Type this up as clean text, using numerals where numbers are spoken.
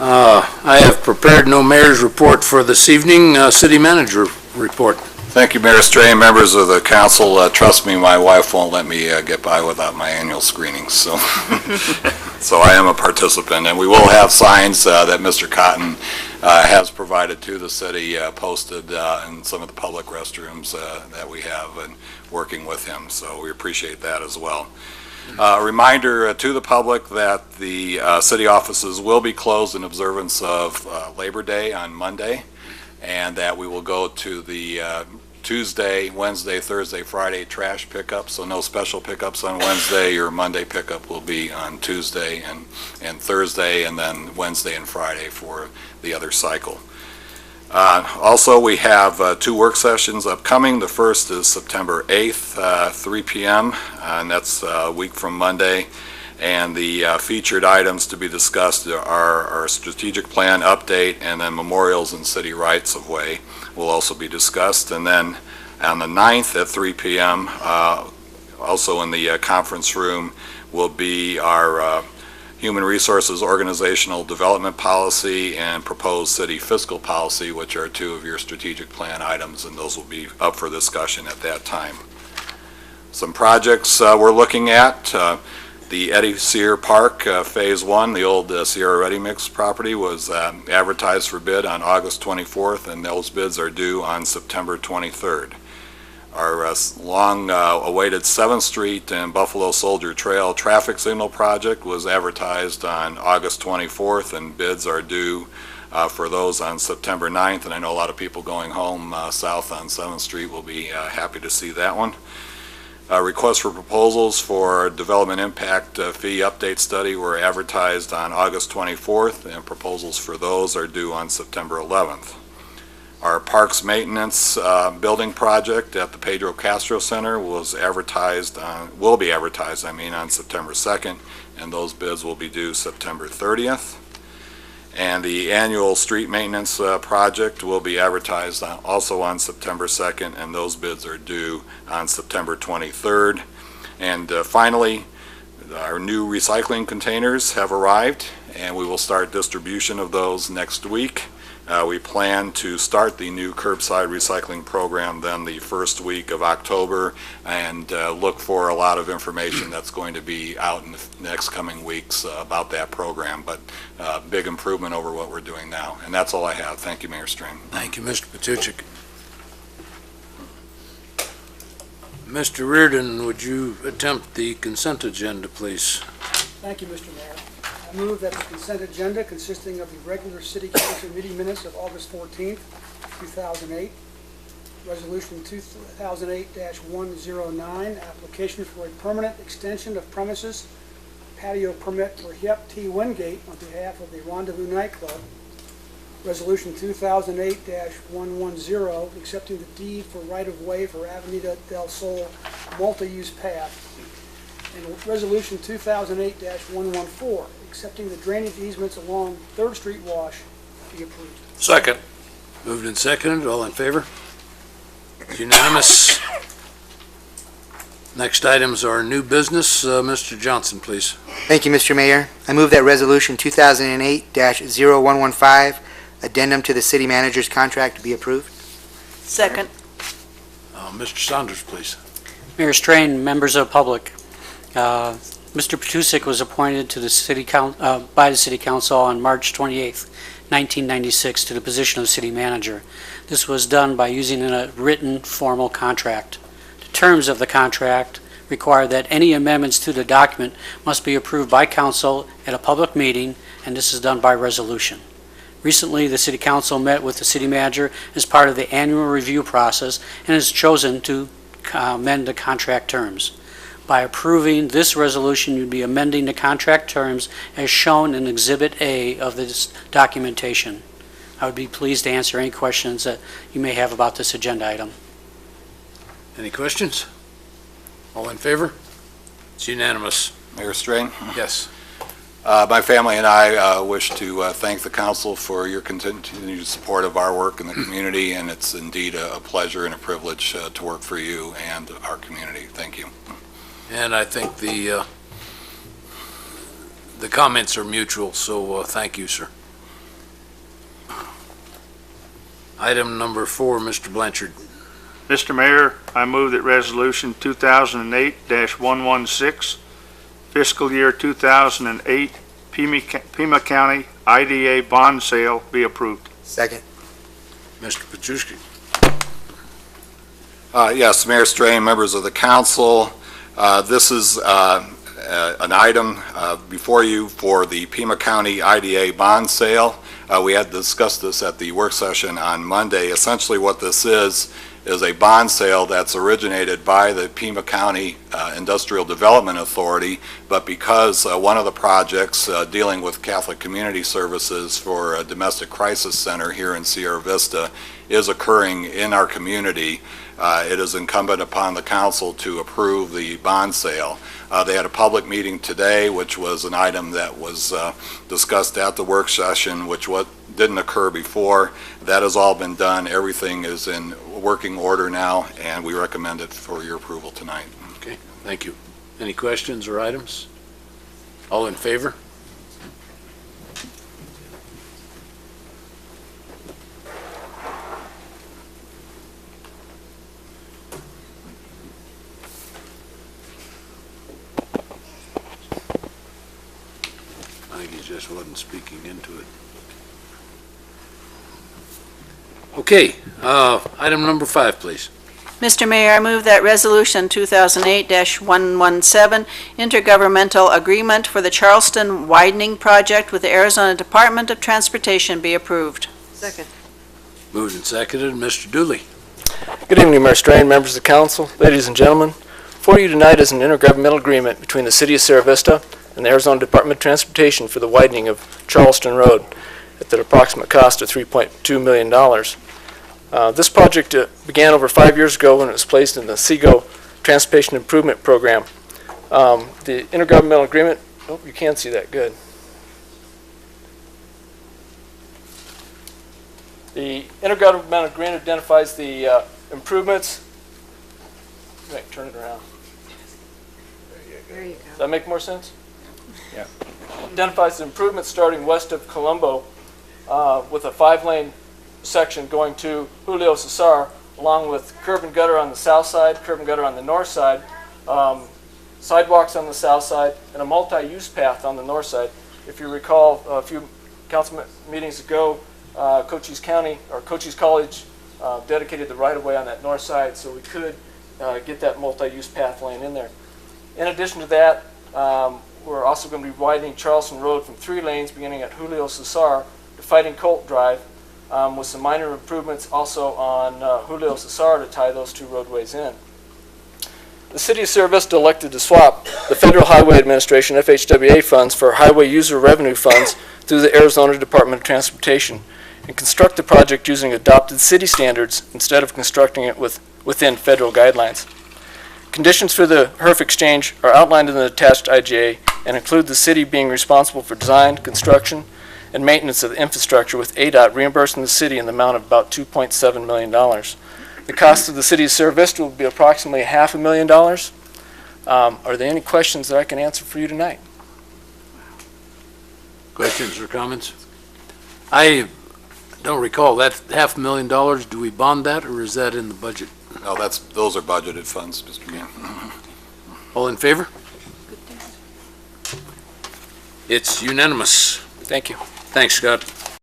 I have prepared no mayor's report for this evening. City manager report. Thank you, Mayor Strain. Members of the council, trust me, my wife won't let me get by without my annual screenings. So, so I am a participant, and we will have signs that Mr. Cotton has provided to the city, posted in some of the public restrooms that we have, and working with him. So we appreciate that as well. A reminder to the public that the city offices will be closed in observance of Labor Day on Monday, and that we will go to the Tuesday, Wednesday, Thursday, Friday trash pickup, so no special pickups on Wednesday. Your Monday pickup will be on Tuesday and Thursday, and then Wednesday and Friday for the other cycle. Also, we have 2 work sessions upcoming. The first is September 8th, 3 p.m., and that's a week from Monday. And the featured items to be discussed are our strategic plan update, and then memorials and city rights of way will also be discussed. And then on the 9th at 3 p.m., also in the conference room, will be our Human Resources Organizational Development Policy and Proposed City Fiscal Policy, which are 2 of your strategic plan items, and those will be up for discussion at that time. Some projects we're looking at. The Eddie Sear Park, Phase 1, the old Sierra Ready Mix property, was advertised for bid on August 24th, and those bids are due on September 23rd. Our long-awaited 7th Street and Buffalo Soldier Trail traffic signal project was advertised on August 24th, and bids are due for those on September 9th, and I know a lot of people going home south on 7th Street will be happy to see that one. Requests for proposals for development impact fee update study were advertised on August 24th, and proposals for those are due on September 11th. Our parks maintenance building project at the Pedro Castro Center was will be advertised on September 2nd, and those bids will be due September 30th. And the annual street maintenance project will be advertised also on September 2nd, and those bids are due on September 23rd. And finally, our new recycling containers have arrived, and we will start distribution of those next week. We plan to start the new curbside recycling program then the first week of October, and look for a lot of information that's going to be out in the next coming weeks about that program, but big improvement over what we're doing now. And that's all I have. Thank you, Mayor Strain. Thank you, Mr. Patuchik. Mr. Reardon, would you attempt the consent agenda, please? Thank you, Mr. Mayor. I move that the consent agenda consisting of the regular City Council meeting minutes of August 14th, 2008, Resolution 2008-109, application for a permanent extension of premises patio permit for Yep T. Wingate on behalf of the Rendezvous Nightclub, Resolution 2008-110, accepting the deed for right-of-way for Avenida del Sol multi-use path, and Resolution 2008-114, accepting the drainage easements along 3rd Street Wash, be approved. Second. Moved and seconded. All in favor? It's unanimous. Next items are new business. Mr. Johnson, please. Thank you, Mr. Mayor. I move that Resolution 2008-0115, addendum to the city manager's contract, be approved. Second. Mr. Saunders, please. Mayor Strain, members of the public, Mr. Patuchik was appointed to the by the City Council on March 28th, 1996 to the position of City Manager. This was done by using a written formal contract. The terms of the contract require that any amendments to the document must be approved by Council at a public meeting, and this is done by resolution. Recently, the City Council met with the City Manager as part of the annual review process and has chosen to amend the contract terms. By approving this resolution, you'd be amending the contract terms as shown in Exhibit A of this documentation. I would be pleased to answer any questions that you may have about this agenda item. Any questions? All in favor? It's unanimous. Mayor Strain? Yes. My family and I wish to thank the council for your continued support of our work in the community, and it's indeed a pleasure and a privilege to work for you and our community. Thank you. And I think the comments are mutual, so thank you, sir. Item number 4, Mr. Blanchard. Mr. Mayor, I move that Resolution 2008-116, fiscal year 2008 Pima County IDA bond sale be approved. Second. Mr. Petruski. Yes, Mayor Strain, members of the council, this is an item before you for the Pima County IDA bond sale. We had discussed this at the work session on Monday. Essentially what this is a bond sale that's originated by the Pima County Industrial Development Authority, but because one of the projects dealing with Catholic Community Services for a domestic crisis center here in Sierra Vista is occurring in our community, it is incumbent upon the council to approve the bond sale. They had a public meeting today, which was an item that was discussed at the work session, which didn't occur before. That has all been done. Everything is in working order now, and we recommend it for your approval tonight. Okay, thank you. Any questions or items? All in favor? I think he just wasn't speaking into it. Okay, item number 5, please. Mr. Mayor, I move that Resolution 2008-117, intergovernmental agreement for the Charleston widening project with the Arizona Department of Transportation be approved. Second. Moved and seconded. Mr. Dooley. Good evening, Mayor Strain, members of the council, ladies and gentlemen. Before you tonight is an intergovernmental agreement between the City of Sierra Vista and the Arizona Department of Transportation for the widening of Charleston Road at the approximate cost of $3.2 million. This project began over 5 years ago when it was placed in the SEGO Transportation Improvement Program. The intergovernmental agreement, oh, you can see that good. The intergovernmental agreement identifies the improvements. Wait, turn it around. There you Does go. that make more sense? Yeah. Identifies the improvements starting west of Colombo with a 5-lane section going to Julio Cesar, along with curb and gutter on the south side, curb and gutter on the north side, sidewalks on the south side, and a multi-use path on the north side. If you recall, a few council meetings ago, Cochise County or Cochise College dedicated the right-of-way on that north side, so we could get that multi-use path lane in there. In addition to that, we're also going to be widening Charleston Road from 3 lanes beginning at Julio Cesar to Fighting Colt Drive, with some minor improvements also on Julio Cesar to tie those 2 roadways in. The City of Sierra Vista elected to swap the Federal Highway Administration FHWA funds for highway user revenue funds through the Arizona Department of Transportation and construct the project using adopted city standards instead of constructing it within federal guidelines. Conditions for the HERF exchange are outlined in the attached IGA and include the city being responsible for design, construction, and maintenance of the infrastructure, with ADOT reimbursing the city in the amount of about $2.7 million. The cost of the City of Sierra Vista will be approximately $500,000. Are there any questions that I can answer for you tonight? Questions or comments? I don't recall, that $500,000, do we bond that, or is that in the budget? No, those are budgeted funds, Mr. Mayor. All in favor? It's unanimous. Thank you. Thanks, Scott.